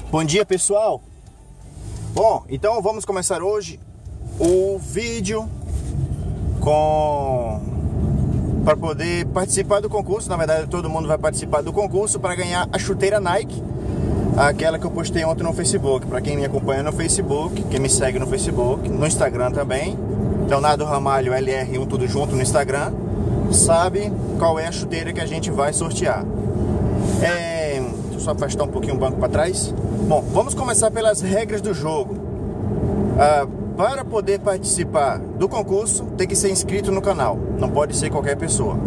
Bom dia, pessoal. Bom, então vamos começar hoje o vídeo para poder participar do concurso. Na verdade, todo mundo vai participar do concurso para ganhar a chuteira Nike, aquela que eu postei ontem no Facebook. Para quem me acompanha no Facebook, quem me segue no Facebook, no Instagram também, Leonardo Ramalho LR1 tudo junto no Instagram, sabe qual é a chuteira que a gente vai sortear. Deixa eu só afastar um pouquinho o banco para trás. Bom, vamos começar pelas regras do jogo. Para poder participar do concurso, tem que ser inscrito no canal. Não pode ser qualquer pessoa.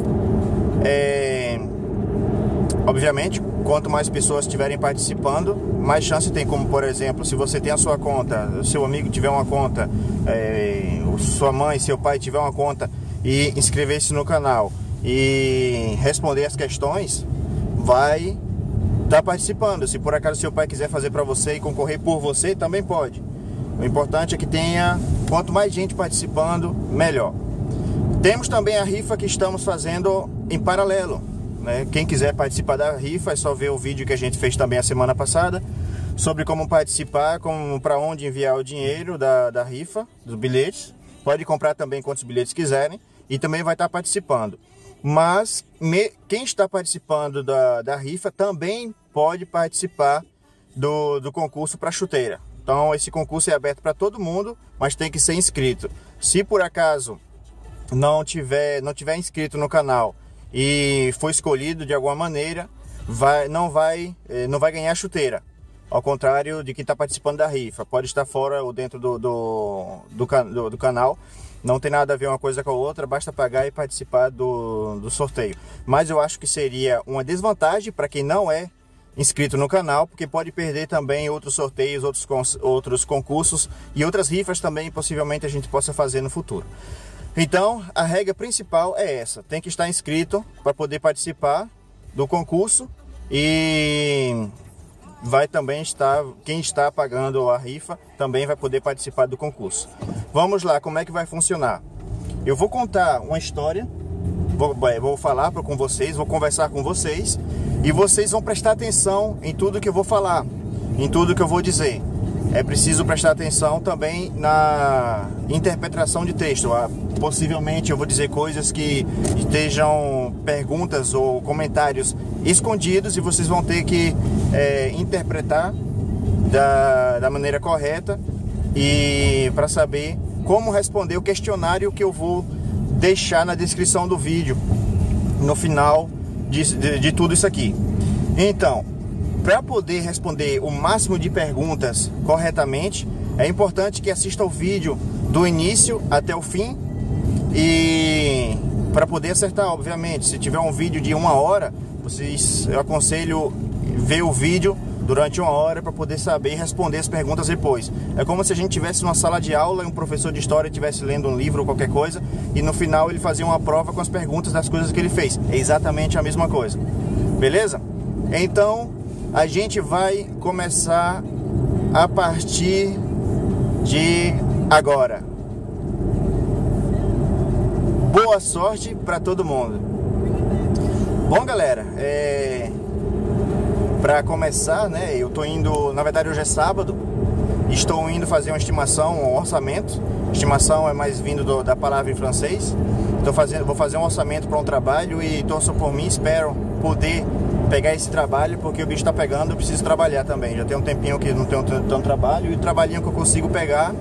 Obviamente, quanto mais pessoas estiverem participando, mais chance tem. Como, por exemplo, se você tem a sua conta, seu amigo tiver uma conta, sua mãe, seu pai tiver uma conta e inscrever-se no canal e responder as questões, vai estar participando. Se por acaso seu pai quiser fazer para você e concorrer por você, também pode. O importante é que tenha, quanto mais gente participando, melhor. Temos também a rifa que estamos fazendo em paralelo, né? Quem quiser participar da rifa é só ver o vídeo que a gente fez também a semana passada sobre como participar, para onde enviar o dinheiro da rifa, dos bilhetes. Pode comprar também quantos bilhetes quiserem e também vai estar participando. Mas quem está participando da rifa também pode participar do concurso para chuteira. Então esse concurso é aberto para todo mundo, mas tem que ser inscrito. Se por acaso não tiver inscrito no canal e for escolhido de alguma maneira, não vai ganhar chuteira. Ao contrário de quem está participando da rifa, pode estar fora ou dentro do canal. Não tem nada a ver uma coisa com a outra, basta pagar e participar do sorteio. Mas eu acho que seria uma desvantagem para quem não é inscrito no canal, porque pode perder também outros sorteios, outros concursos e outras rifas também, possivelmente a gente possa fazer no futuro. Então, a regra principal é essa: tem que estar inscrito para poder participar do concurso e vai também estar, quem está pagando a rifa também vai poder participar do concurso. Vamos lá, como é que vai funcionar? Eu vou contar uma história, vou falar com vocês, vou conversar com vocês e vocês vão prestar atenção em tudo que eu vou falar, em tudo que eu vou dizer. É preciso prestar atenção também na interpretação de texto. Possivelmente eu vou dizer coisas que estejam perguntas ou comentários escondidos e vocês vão ter que interpretar da maneira correta e para saber como responder o questionário que eu vou deixar na descrição do vídeo no final de tudo isso aqui. Então, para poder responder o máximo de perguntas corretamente, é importante que assista o vídeo do início até o fim e para poder acertar, obviamente. Se tiver um vídeo de 1 hora, eu aconselho ver o vídeo durante 1 hora para poder saber responder as perguntas depois. É como se a gente estivesse numa sala de aula e um professor de história estivesse lendo um livro ou qualquer coisa e no final ele fazia uma prova com as perguntas das coisas que ele fez. É exatamente a mesma coisa. Beleza? Então, a gente vai começar a partir de agora. Boa sorte para todo mundo. Bom, galera, para começar, né, eu tô indo, na verdade hoje é sábado, estou indo fazer uma estimação, um orçamento. Estimação é mais vindo da palavra em francês. Vou fazer um orçamento para um trabalho e torço por mim, espero poder pegar esse trabalho, porque o bicho tá pegando, eu preciso trabalhar também. Já tem um tempinho que não tenho tanto trabalho e o trabalhinho que eu consigo pegar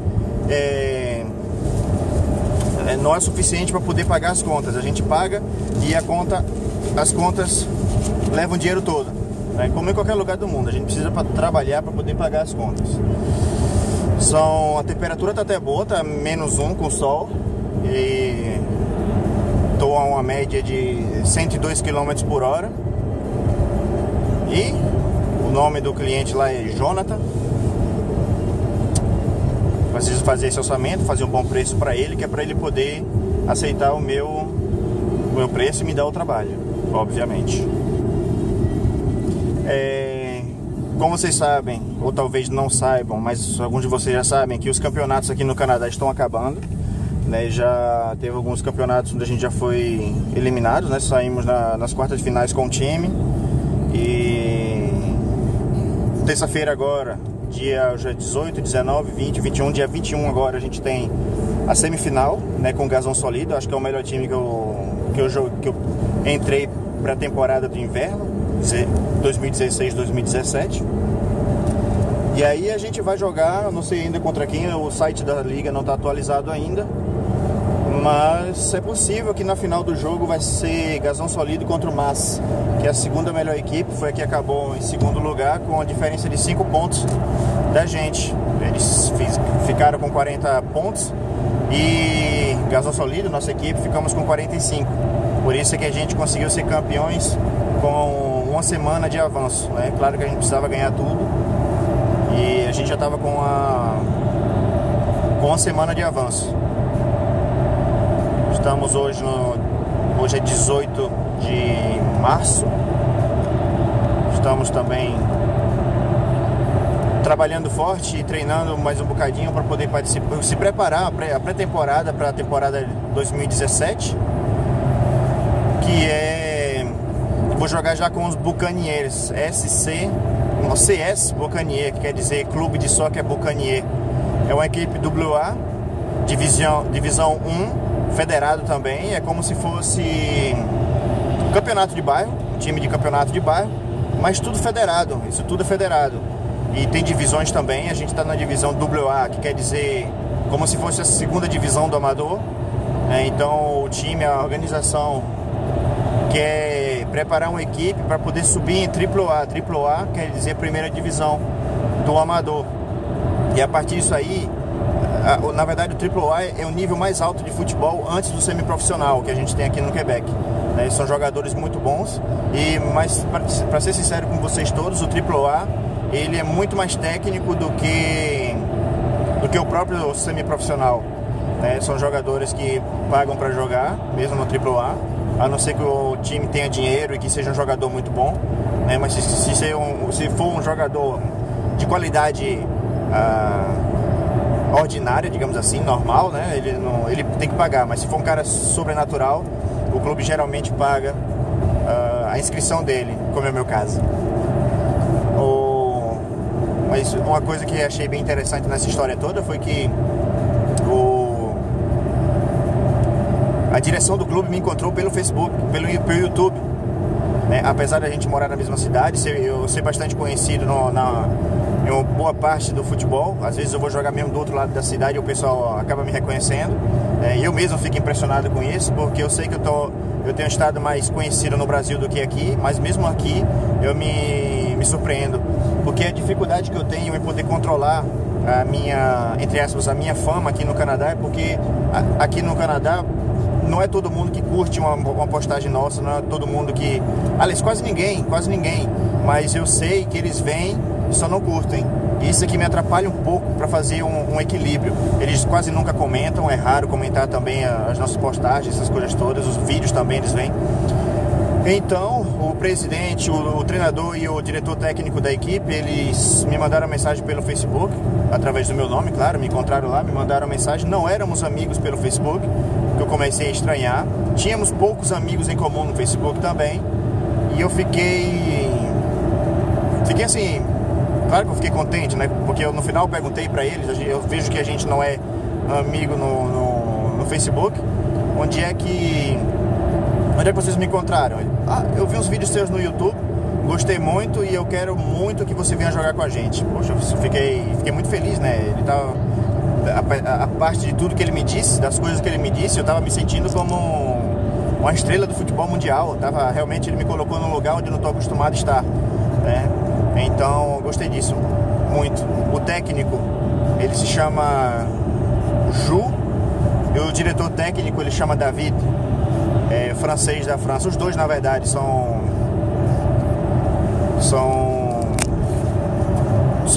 não é suficiente para poder pagar as contas. A gente paga e as contas levam o dinheiro todo, né? Como em qualquer lugar do mundo, a gente precisa trabalhar para poder pagar as contas. A temperatura tá até boa, tá -1 com sol e tô a uma média de 102 km por hora. E o nome do cliente lá é Jonathan. Preciso fazer esse orçamento, fazer um bom preço para ele, que é para ele poder aceitar o meu preço e me dar o trabalho, obviamente. Como vocês sabem, ou talvez não saibam, mas alguns de vocês já sabem que os campeonatos aqui no Canadá estão acabando, né? Já teve alguns campeonatos onde a gente já foi eliminado, né? Saímos nas quartas de finais com o time e terça-feira agora, dia 18, 19, 20, 21, dia 21 agora a gente tem a semifinal, né, com o Gasão Solido. Acho que é o melhor time que eu entrei para a temporada do inverno, 2016-2017. E aí a gente vai jogar, não sei ainda contra quem, o site da liga não está atualizado ainda, mas é possível que na final do jogo vai ser Gasão Solido contra o MAS, que é a segunda melhor equipe, foi a que acabou em segundo lugar, com a diferença de 5 pontos da gente. Eles ficaram com 40 pontos e Gasão Solido, nossa equipe, ficamos com 45. Por isso é que a gente conseguiu ser campeões com uma semana de avanço, né? Claro que a gente precisava ganhar tudo e a gente já estava com uma semana de avanço. Estamos hoje é 18 de março. Estamos também trabalhando forte e treinando mais um bocadinho para poder se preparar a pré-temporada para a temporada 2017, que vou jogar já com os Buccaneers, CS Buccaneers, que quer dizer Clube de Soccer Buccaneers. É uma equipe AA, divisão 1, federado também. É como se fosse um campeonato de bairro, um time de campeonato de bairro, mas tudo federado, isso tudo é federado. E tem divisões também, a gente está na divisão AA, que quer dizer como se fosse a segunda divisão do amador. Então o time, a organização quer preparar uma equipe para poder subir em AAA. AAA quer dizer primeira divisão do amador. E a partir disso aí, na verdade o AAA é o nível mais alto de futebol antes do semiprofissional que a gente tem aqui no Quebec. São jogadores muito bons, mas para ser sincero com vocês todos, o AAA ele é muito mais técnico do que o próprio semiprofissional. São jogadores que pagam para jogar, mesmo no AAA, a não ser que o time tenha dinheiro e que seja um jogador muito bom, mas se for um jogador de qualidade ordinária, digamos assim, normal, ele tem que pagar. Mas se for um cara sobrenatural, o clube geralmente paga a inscrição dele, como é o meu caso. Mas uma coisa que achei bem interessante nessa história toda foi que a direção do clube me encontrou pelo Facebook, pelo YouTube. Apesar da gente morar na mesma cidade, eu ser bastante conhecido em uma boa parte do futebol. Às vezes eu vou jogar mesmo do outro lado da cidade e o pessoal acaba me reconhecendo. E eu mesmo fico impressionado com isso, porque eu sei que eu tenho estado mais conhecido no Brasil do que aqui, mas mesmo aqui eu me surpreendo, porque a dificuldade que eu tenho em poder controlar a minha, entre aspas, a minha fama aqui no Canadá, é porque aqui no Canadá não é todo mundo que curte uma postagem nossa, não é todo mundo que... Aliás, quase ninguém, mas eu sei que eles vêm e só não curtem. Isso aqui me atrapalha um pouco para fazer um equilíbrio. Eles quase nunca comentam, é raro comentar também as nossas postagens, essas coisas todas, os vídeos também eles vêm. Então, o presidente, o treinador e o diretor técnico da equipe, eles me mandaram mensagem pelo Facebook, através do meu nome, claro, me encontraram lá, me mandaram mensagem. Não éramos amigos pelo Facebook, que eu comecei a estranhar. Tínhamos poucos amigos em comum no Facebook também. E eu fiquei assim, claro que eu fiquei contente, porque eu no final perguntei pra eles, eu vejo que a gente não é amigo no Facebook. Onde é que vocês me encontraram? Eu vi uns vídeos seus no YouTube, gostei muito e eu quero muito que você venha jogar com a gente. Poxa, eu fiquei muito feliz, Ele tava, a parte de tudo que ele me disse, das coisas que ele me disse, eu tava me sentindo como uma estrela do futebol mundial. Realmente ele me colocou num lugar onde eu não estou acostumado a estar, Então, eu gostei disso muito. O técnico, ele se chama Ju, e o diretor técnico, ele chama David, francês da França. Os dois, na verdade, são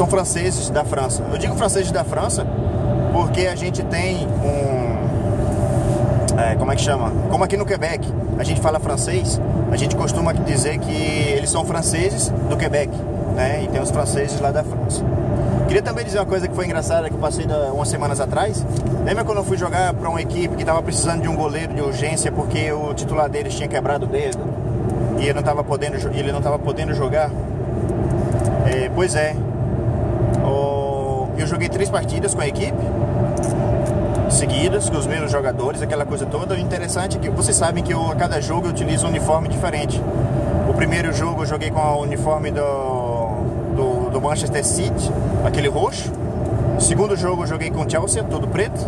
franceses da França. Eu digo franceses da França porque a gente tem como é que chama? Como aqui no Quebec a gente fala francês, a gente costuma dizer que eles são franceses do Quebec, E tem os franceses lá da França. Queria também dizer uma coisa que foi engraçada, que eu passei umas semanas atrás. Lembra quando eu fui jogar para uma equipe que estava precisando de um goleiro de urgência porque o titular deles tinha quebrado o dedo e ele não estava podendo jogar? Pois é. Eu joguei 3 partidas com a equipe seguidas, com os mesmos jogadores, aquela coisa toda. O interessante é que vocês sabem que a cada jogo eu utilizo um uniforme diferente. O primeiro jogo eu joguei com o uniforme do Manchester City, aquele roxo. O segundo jogo eu joguei com o Chelsea, todo preto.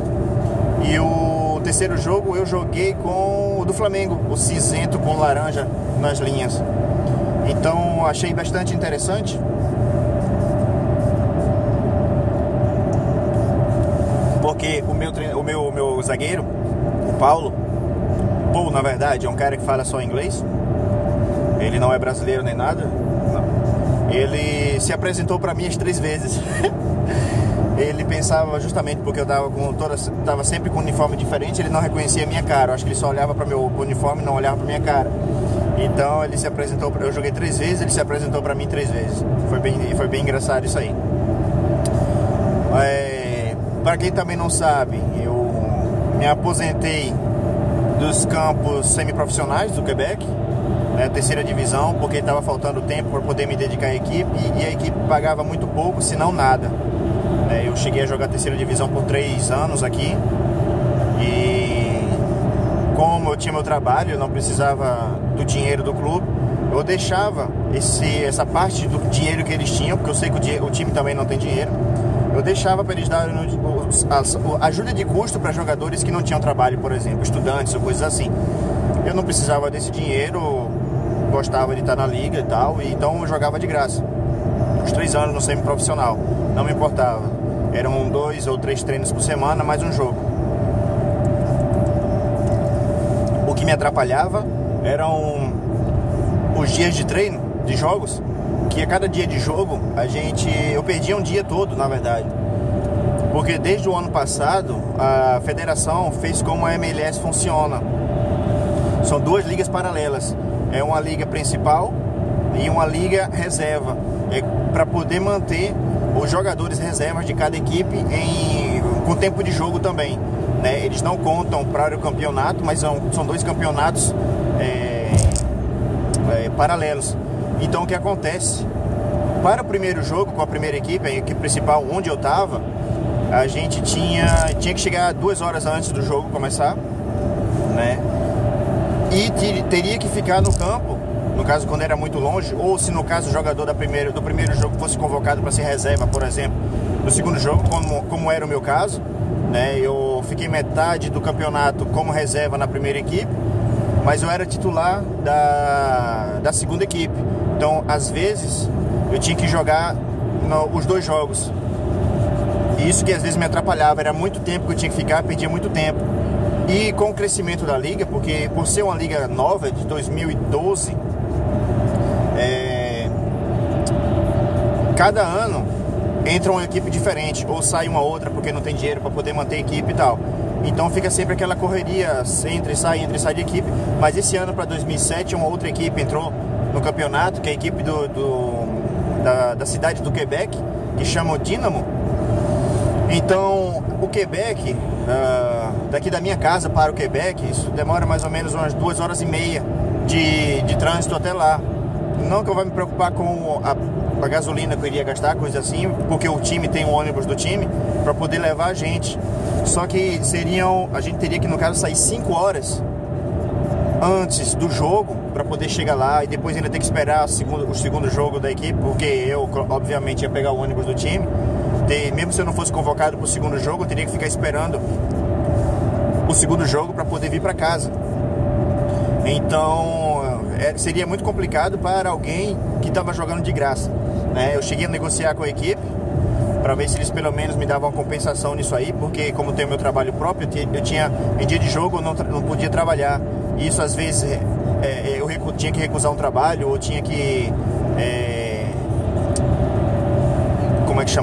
E o terceiro jogo eu joguei com o do Flamengo, o cinzento com laranja nas linhas. Então achei bastante interessante. Porque o meu zagueiro, o Paulo, na verdade, é um cara que fala só inglês. Ele não é brasileiro nem nada. Não. Ele se apresentou para mim as 3 vezes. Ele pensava, justamente porque eu tava sempre com um uniforme diferente, ele não reconhecia a minha cara. Eu acho que ele só olhava para meu uniforme e não olhava para minha cara. Então ele se apresentou, eu joguei 3 vezes, ele se apresentou para mim 3 vezes. Foi bem engraçado isso aí. Para quem também não sabe, eu me aposentei dos campos semiprofissionais do Quebec, né, 3ª divisão, porque estava faltando tempo para poder me dedicar à equipe e a equipe pagava muito pouco, se não nada. Eu cheguei a jogar a 3ª divisão por 3 anos aqui e como eu tinha meu trabalho, eu não precisava do dinheiro do clube, eu deixava essa parte do dinheiro que eles tinham, porque eu sei que o time também não tem dinheiro. Eu deixava para eles darem ajuda de custo para jogadores que não tinham trabalho, por exemplo, estudantes ou coisas assim. Eu não precisava desse dinheiro, gostava de estar na liga e tal, então eu jogava de graça. Os 3 anos no semiprofissional, não me importava. Eram 2 ou 3 treinos por semana, mais um jogo. O que me atrapalhava eram os dias de treino, de jogos, que a cada dia de jogo eu perdia um dia todo, na verdade, porque desde o ano passado a federação fez como a MLS funciona. São 2 ligas paralelas, é uma liga principal e uma liga reserva, para poder manter os jogadores reservas de cada equipe com tempo de jogo também, né? Eles não contam para o campeonato, mas são 2 campeonatos paralelos. Então o que acontece? Para o primeiro jogo com a primeira equipe, a equipe principal onde eu estava, a gente tinha que chegar 2 horas antes do jogo começar, né? E teria que ficar no campo, no caso quando era muito longe, ou se no caso o jogador do primeiro jogo fosse convocado para ser reserva, por exemplo, no segundo jogo, como era o meu caso, né? Eu fiquei metade do campeonato como reserva na primeira equipe, mas eu era titular da segunda equipe. Então, às vezes, eu tinha que jogar os 2 jogos. E isso que às vezes me atrapalhava. Era muito tempo que eu tinha que ficar, perdia muito tempo. E com o crescimento da liga, porque por ser uma liga nova, de 2012, cada ano entra uma equipe diferente, ou sai uma outra porque não tem dinheiro para poder manter a equipe e tal. Então fica sempre aquela correria, entre e sai de equipe. Mas esse ano, para 2007, uma outra equipe entrou no campeonato, que é a equipe da cidade do Quebec, que chama o Dynamo. Então o Quebec, daqui da minha casa para o Quebec, isso demora mais ou menos umas 2 horas e meia de trânsito até lá. Não que eu vá me preocupar com a gasolina que eu iria gastar, coisa assim, porque o time tem um ônibus do time para poder levar a gente. Só que a gente teria que, no caso, sair 5 horas antes do jogo para poder chegar lá, e depois ainda ter que esperar o segundo jogo da equipe, porque eu, obviamente, ia pegar o ônibus do time. Mesmo se eu não fosse convocado para o segundo jogo, eu teria que ficar esperando o segundo jogo para poder vir para casa. Então seria muito complicado para alguém que estava jogando de graça, né? Eu cheguei a negociar com a equipe para ver se eles pelo menos me davam uma compensação nisso aí, porque como eu tenho meu trabalho próprio, eu tinha, em dia de jogo eu não podia trabalhar. E isso às vezes eu tinha que recusar um trabalho, ou tinha que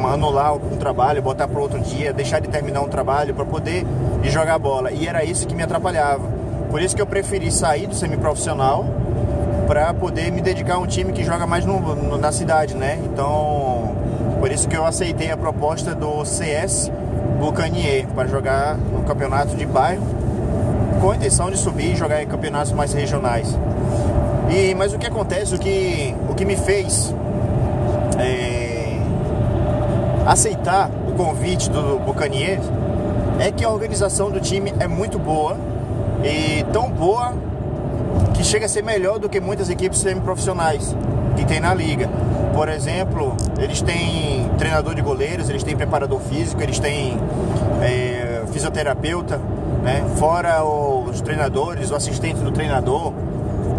anular um trabalho, botar para outro dia, deixar de terminar um trabalho para poder ir jogar bola. E era isso que me atrapalhava. Por isso que eu preferi sair do semiprofissional para poder me dedicar a um time que joga mais na cidade, né? Então, por isso que eu aceitei a proposta do CS Bucanier para jogar no campeonato de bairro, com a intenção de subir e jogar em campeonatos mais regionais. Mas o que acontece, o que me fez aceitar o convite do Buccaneers é que a organização do time é muito boa, e tão boa que chega a ser melhor do que muitas equipes semiprofissionais que tem na liga. Por exemplo, eles têm treinador de goleiros, eles têm preparador físico, eles têm fisioterapeuta, né? Fora os treinadores, o assistente do treinador,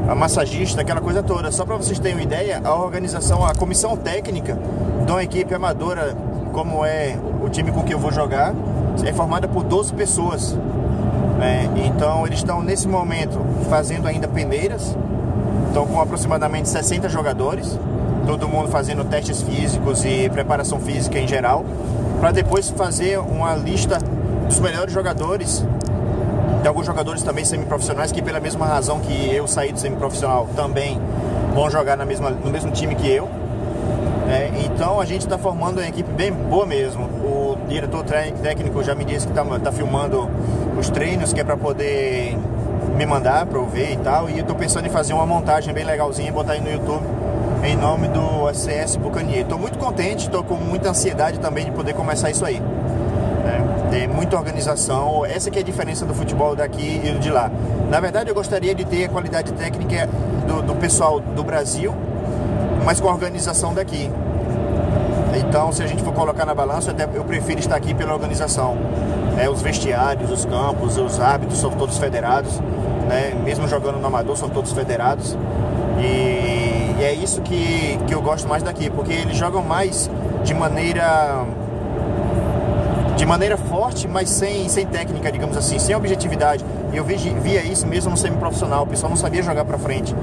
a massagista, aquela coisa toda. Só para vocês terem uma ideia, a organização, a comissão técnica de uma equipe amadora, como é o time com que eu vou jogar, é formada por 12 pessoas. Então eles estão nesse momento fazendo ainda peneiras, estão com aproximadamente 60 jogadores, todo mundo fazendo testes físicos e preparação física em geral, para depois fazer uma lista dos melhores jogadores. Tem alguns jogadores também semiprofissionais que, pela mesma razão que eu saí do semiprofissional, também vão jogar no mesmo time que eu. Então a gente está formando uma equipe bem boa mesmo. O diretor técnico já me disse que tá filmando os treinos, que é para poder me mandar para eu ver e tal. E eu estou pensando em fazer uma montagem bem legalzinha e botar aí no YouTube em nome do ACS Buccaneers. Estou muito contente, estou com muita ansiedade também de poder começar isso aí. Tem muita organização, essa que é a diferença do futebol daqui e do de lá. Na verdade, eu gostaria de ter a qualidade técnica do pessoal do Brasil, mas com a organização daqui. Então, se a gente for colocar na balança, eu prefiro estar aqui pela organização. Os vestiários, os campos, os árbitros são todos federados, né? Mesmo jogando no amador, são todos federados. E é isso que eu gosto mais daqui, porque eles jogam mais de maneira forte, mas sem técnica, digamos assim, sem objetividade. E eu via isso mesmo no semiprofissional. O pessoal não sabia jogar pra frente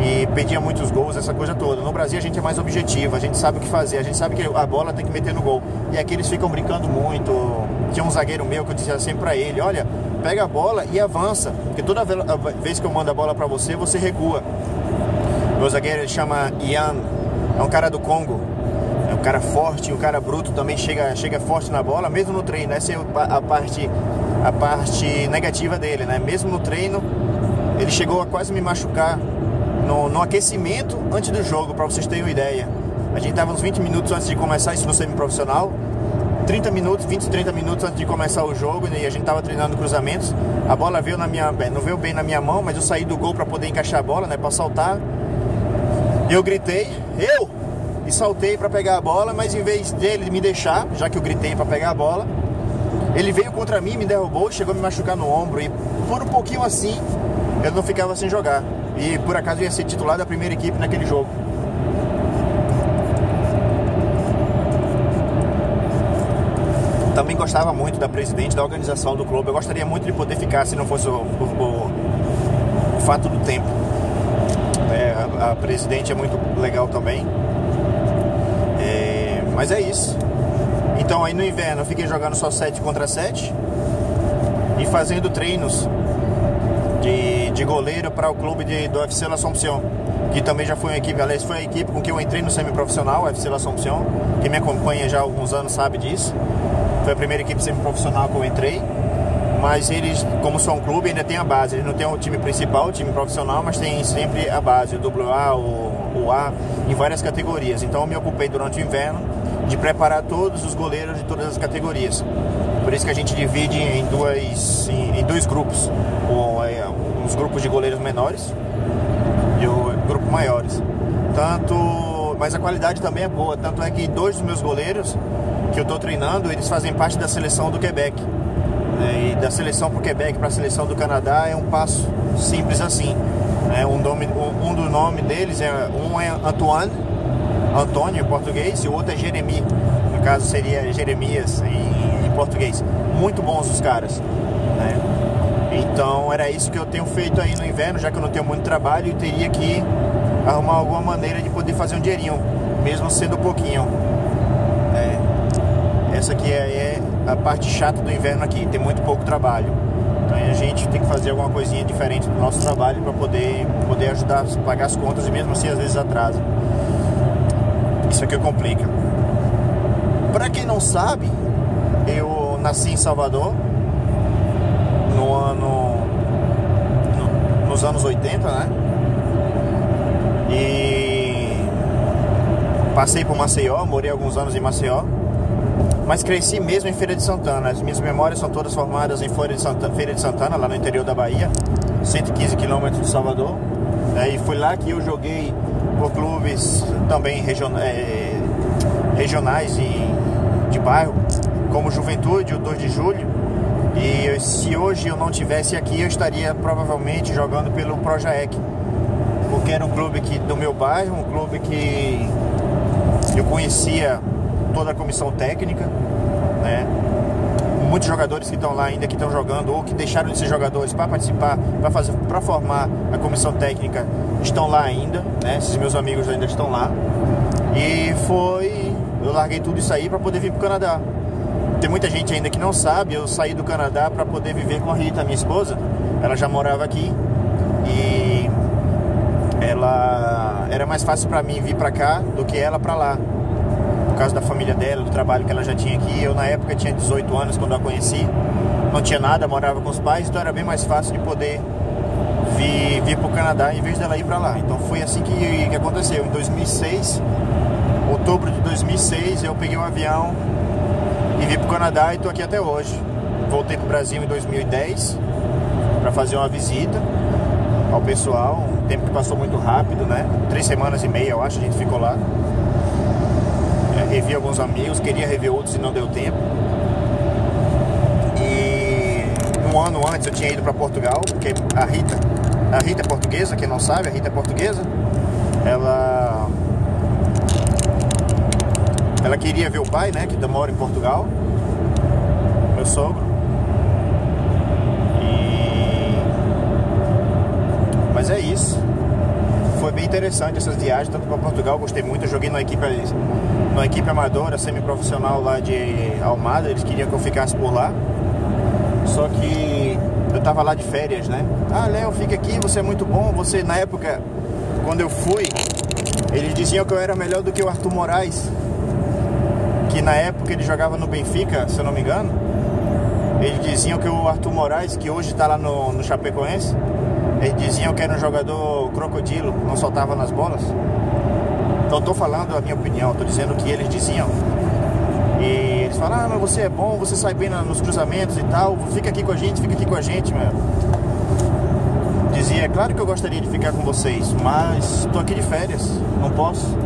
e perdia muitos gols, essa coisa toda. No Brasil a gente é mais objetivo, a gente sabe o que fazer, a gente sabe que a bola tem que meter no gol. E aqui eles ficam brincando muito. Tinha um zagueiro meu que eu dizia sempre pra ele: olha, pega a bola e avança, porque toda vez que eu mando a bola pra você, você recua. Meu zagueiro, ele chama Ian, é um cara do Congo. É um cara forte, um cara bruto, também chega forte na bola, mesmo no treino. Essa é a parte negativa dele, né? Mesmo no treino, ele chegou a quase me machucar no aquecimento antes do jogo, para vocês terem uma ideia. A gente tava uns 20 minutos antes de começar isso no semiprofissional, 20, 30 minutos antes de começar o jogo, e a gente tava treinando cruzamentos. A bola veio não veio bem na minha mão, mas eu saí do gol para poder encaixar a bola, né? Para saltar. Eu gritei, e saltei para pegar a bola, mas em vez dele me deixar, já que eu gritei para pegar a bola, ele veio contra mim, me derrubou, chegou a me machucar no ombro, e por um pouquinho assim, eu não ficava sem jogar. E por acaso eu ia ser titular da primeira equipe naquele jogo. Também gostava muito da presidente, da organização do clube. Eu gostaria muito de poder ficar, se não fosse o fato do tempo. A presidente é muito legal também. Mas é isso. Então aí no inverno eu fiquei jogando só 7 contra 7 e fazendo treinos de goleiro para o clube do FC L'Assomption, que também já foi uma equipe, aliás, foi a equipe com que eu entrei no semiprofissional, o FC L'Assomption. Quem me acompanha já há alguns anos sabe disso. Foi a primeira equipe semiprofissional que eu entrei. Mas eles, como são um clube, ainda tem a base. Eles não têm o time principal, o time profissional, mas tem sempre a base, o AA, o A, em várias categorias. Então eu me ocupei durante o inverno de preparar todos os goleiros de todas as categorias. Por isso que a gente divide em dois grupos. Os grupos de goleiros menores e o grupo maiores. Mas a qualidade também é boa. Tanto é que 2 dos meus goleiros que eu estou treinando, eles fazem parte da seleção do Quebec. E da seleção para o Quebec para a seleção do Canadá é um passo simples assim. Um do nome deles um é Antoine, Antônio em português, e o outro é Jeremy, no caso seria Jeremias em português. Muito bons os caras, né? Então era isso que eu tenho feito aí no inverno, já que eu não tenho muito trabalho, e teria que arrumar alguma maneira de poder fazer um dinheirinho, mesmo sendo pouquinho. Essa aqui é a parte chata do inverno aqui, tem muito pouco trabalho. Então a gente tem que fazer alguma coisinha diferente do nosso trabalho para poder ajudar a pagar as contas, e mesmo assim às vezes atrasa. Isso aqui complica. Para quem não sabe, eu nasci em Salvador nos anos 80, né? E passei por Maceió, morei alguns anos em Maceió. Mas cresci mesmo em Feira de Santana. As minhas memórias são todas formadas em Feira de Santana, lá no interior da Bahia, 115 quilômetros de Salvador. E foi lá que eu joguei por clubes também regionais de bairro, como Juventude, o 2 de Julho. E se hoje eu não estivesse aqui, eu estaria provavelmente jogando pelo Projaec, porque era um clube do meu bairro, um clube que eu conhecia toda a comissão técnica, né? Muitos jogadores que estão lá ainda, que estão jogando ou que deixaram de ser jogadores para participar, para formar a comissão técnica, estão lá ainda, né? Esses meus amigos ainda estão lá. E eu larguei tudo isso aí para poder vir para o Canadá. Tem muita gente ainda que não sabe, eu saí do Canadá para poder viver com a Rita, minha esposa. Ela já morava aqui e era mais fácil para mim vir para cá do que ela para lá, por causa da família dela, do trabalho que ela já tinha aqui. Eu na época tinha 18 anos quando eu a conheci, não tinha nada, morava com os pais, então era bem mais fácil de poder vir para o Canadá em vez dela ir para lá. Então foi assim que aconteceu. Em 2006, outubro de 2006, eu peguei um avião e vim para o Canadá e estou aqui até hoje. Voltei para o Brasil em 2010 para fazer uma visita ao pessoal, um tempo que passou muito rápido, né? 3 semanas e meia, eu acho, a gente ficou lá. Revi alguns amigos, queria rever outros e não deu tempo. E um ano antes eu tinha ido para Portugal, porque a Rita é portuguesa, quem não sabe, a Rita é portuguesa. Ela queria ver o pai, né, que mora em Portugal, meu sogro. Mas é isso. Foi bem interessante essas viagens, tanto para Portugal, gostei muito. Eu joguei numa equipe amadora, semi-profissional lá de Almada. Eles queriam que eu ficasse por lá, só que eu tava lá de férias, né? Ah, Léo, fica aqui, você é muito bom. Você, na época, quando eu fui, eles diziam que eu era melhor do que o Arthur Moraes, que na época ele jogava no Benfica, se eu não me engano. Eles diziam que o Arthur Moraes, que hoje tá lá no Chapecoense, eles diziam que era um jogador crocodilo, não soltava nas bolas. Então tô falando a minha opinião, tô dizendo o que eles diziam. E eles falaram, mas você é bom, você sai bem nos cruzamentos e tal, fica aqui com a gente, meu. Dizia, é claro que eu gostaria de ficar com vocês, mas tô aqui de férias, não posso.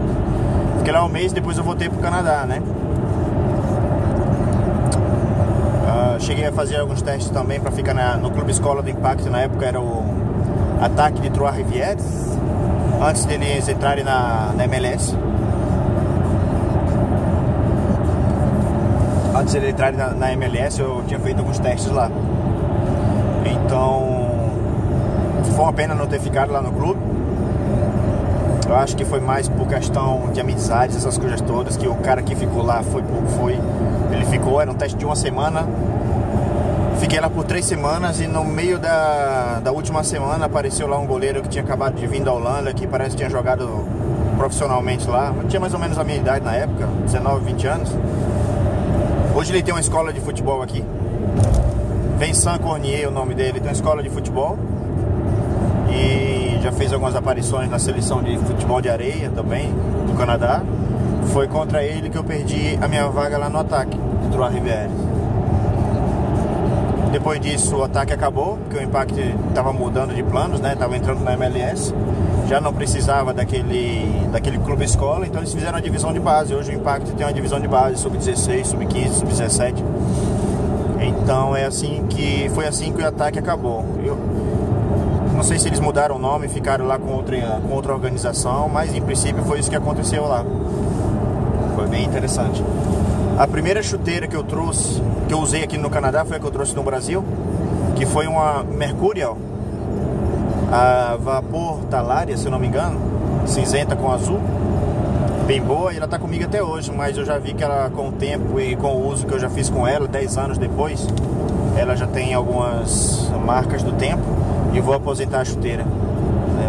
Fiquei lá um mês, depois eu voltei pro Canadá, né? Cheguei a fazer alguns testes também para ficar no Clube Escola do Impacto. Na época era o Ataque de Trois-Rivières, antes deles entrarem na MLS. Antes de eles entrarem na MLS, eu tinha feito alguns testes lá. Então foi uma pena não ter ficado lá no clube. Eu acho que foi mais por questão de amizades, essas coisas todas, que o cara que ficou lá ele ficou, era um teste de 1 semana. Fiquei lá por 3 semanas e no meio da última semana apareceu lá um goleiro que tinha acabado de vir da Holanda, que parece que tinha jogado profissionalmente lá. Tinha mais ou menos a minha idade na época, 19, 20 anos. Hoje ele tem uma escola de futebol aqui. Vincent Cornier é o nome dele, tem uma escola de futebol. E já fez algumas aparições na seleção de futebol de areia também, do Canadá. Foi contra ele que eu perdi a minha vaga lá no Ataque de Trois-Rivières. Depois disso o Ataque acabou, porque o Impact estava mudando de planos, né? Estava entrando na MLS, já não precisava daquele clube escola, então eles fizeram a divisão de base. Hoje o Impact tem uma divisão de base, sub-16, sub-15, sub-17. Então foi assim que o Ataque acabou. Eu não sei se eles mudaram o nome, ficaram lá com outra organização, mas em princípio foi isso que aconteceu lá. Foi bem interessante. A primeira chuteira que eu trouxe, que eu usei aqui no Canadá, foi a que eu trouxe no Brasil, que foi uma Mercurial, a vapor Talaria, se eu não me engano, cinzenta com azul, bem boa, e ela tá comigo até hoje. Mas eu já vi que ela, com o tempo e com o uso que eu já fiz com ela, 10 anos depois, ela já tem algumas marcas do tempo, e vou aposentar a chuteira.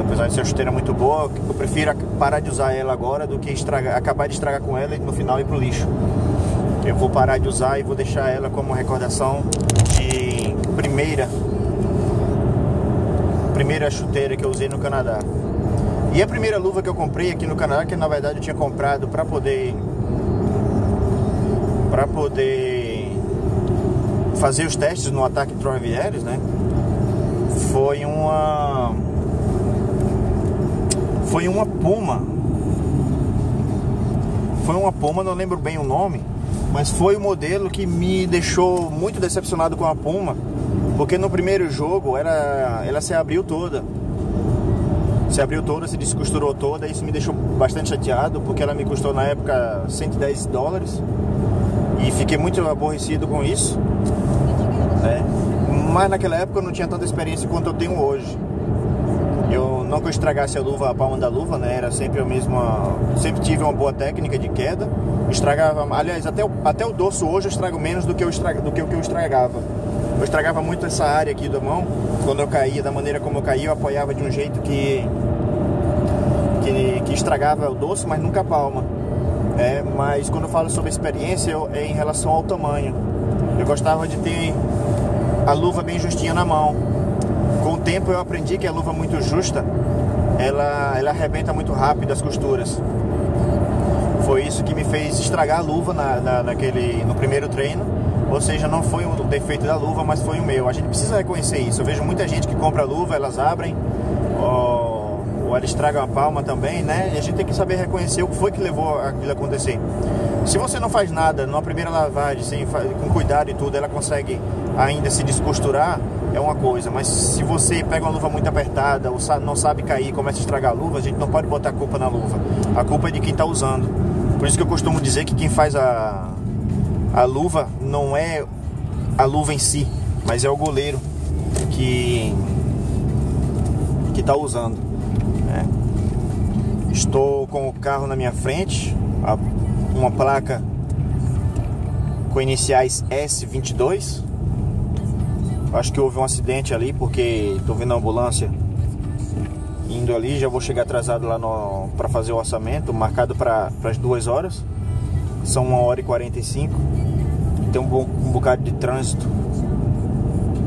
Apesar de ser uma chuteira muito boa, eu prefiro parar de usar ela agora do que acabar de estragar com ela e no final ir pro lixo. Eu vou parar de usar e vou deixar ela como recordação de primeira chuteira que eu usei no Canadá. E a primeira luva que eu comprei aqui no Canadá, que na verdade eu tinha comprado para poder para poder fazer os testes no ataque Troy Ares, né? Foi uma Puma. Foi uma Puma, não lembro bem o nome, mas foi o modelo que me deixou muito decepcionado com a Puma, porque no primeiro jogo ela se abriu toda. Se descosturou toda, e isso me deixou bastante chateado, porque ela me custou na época $110 e fiquei muito aborrecido com isso, né? Mas naquela época eu não tinha tanta experiência quanto eu tenho hoje. Eu não que eu estragasse a palma da luva, né? Era sempre a mesma, sempre tive uma boa técnica de queda. Estragava, aliás, até o dorso hoje eu estrago menos do que o que eu estragava. Eu estragava muito essa área aqui da mão. Quando eu caía, da maneira como eu caía, eu apoiava de um jeito que estragava o dorso, mas nunca a palma. Mas quando eu falo sobre experiência, é em relação ao tamanho. Eu gostava de ter a luva bem justinha na mão. Com o tempo eu aprendi que a luva muito justa, ela arrebenta muito rápido as costuras. Foi isso que me fez estragar a luva no primeiro treino. Ou seja, não foi um defeito da luva, mas foi o meu. A gente precisa reconhecer isso. Eu vejo muita gente que compra a luva, elas abrem, ou elas estragam a palma também, né? E a gente tem que saber reconhecer o que foi que levou aquilo a acontecer. Se você não faz nada, numa primeira lavagem, com cuidado e tudo, ela consegue ainda se descosturar, é uma coisa. Mas se você pega uma luva muito apertada, ou não sabe cair e começa a estragar a luva, a gente não pode botar a culpa na luva. A culpa é de quem está usando. Por isso que eu costumo dizer que quem faz a luva não é a luva em si, mas é o goleiro que está usando, né? Estou com o carro na minha frente, uma placa com iniciais S22. Acho que houve um acidente ali, porque estou vendo a ambulância indo ali. Já vou chegar atrasado lá para fazer o orçamento, marcado para as 2 horas. São 1h45. Tem um bocado de trânsito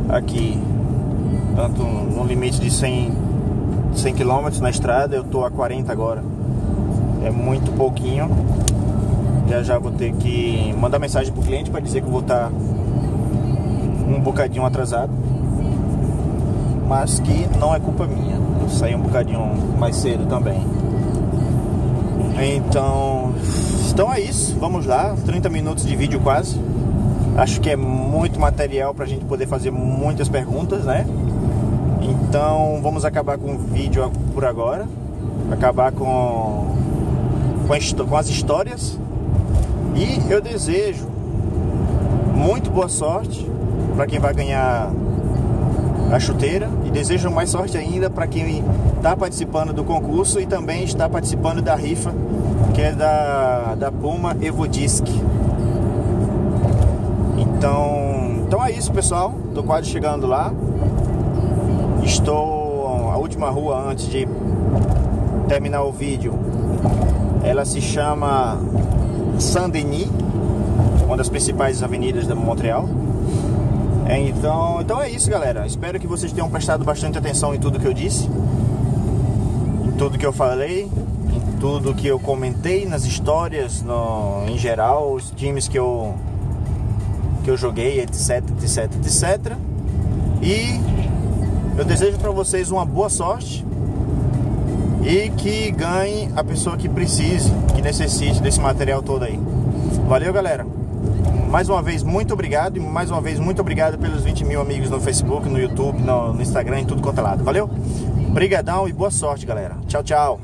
aqui, tanto no limite de 100 km na estrada. Eu tô a 40 agora, é muito pouquinho. Já vou ter que mandar mensagem pro cliente para dizer que eu vou estar um bocadinho atrasado, mas que não é culpa minha. Eu saí um bocadinho mais cedo também. Então é isso, vamos lá. 30 minutos de vídeo quase. Acho que é muito material pra gente poder fazer muitas perguntas, né? Então vamos acabar com o vídeo por agora. Acabar com as histórias. E eu desejo muito boa sorte para quem vai ganhar a chuteira. E desejo mais sorte ainda para quem está participando do concurso e também está participando da rifa, que é da Puma EvoDisc. Então é isso, pessoal. Tô quase chegando lá. Estou a última rua antes de terminar o vídeo. Ela se chama Saint-Denis, uma das principais avenidas de Montreal. Então é isso, galera. Espero que vocês tenham prestado bastante atenção em tudo que eu disse, em tudo que eu falei, em tudo que eu comentei, nas histórias, em geral, os times que eu joguei, etc. E eu desejo para vocês uma boa sorte e que ganhe a pessoa que precise, que necessite desse material todo aí. Valeu, galera. Mais uma vez, muito obrigado. E mais uma vez, muito obrigado pelos 20 mil amigos no Facebook, no YouTube, no Instagram, em tudo quanto é lado. Valeu? Brigadão e boa sorte, galera. Tchau, tchau.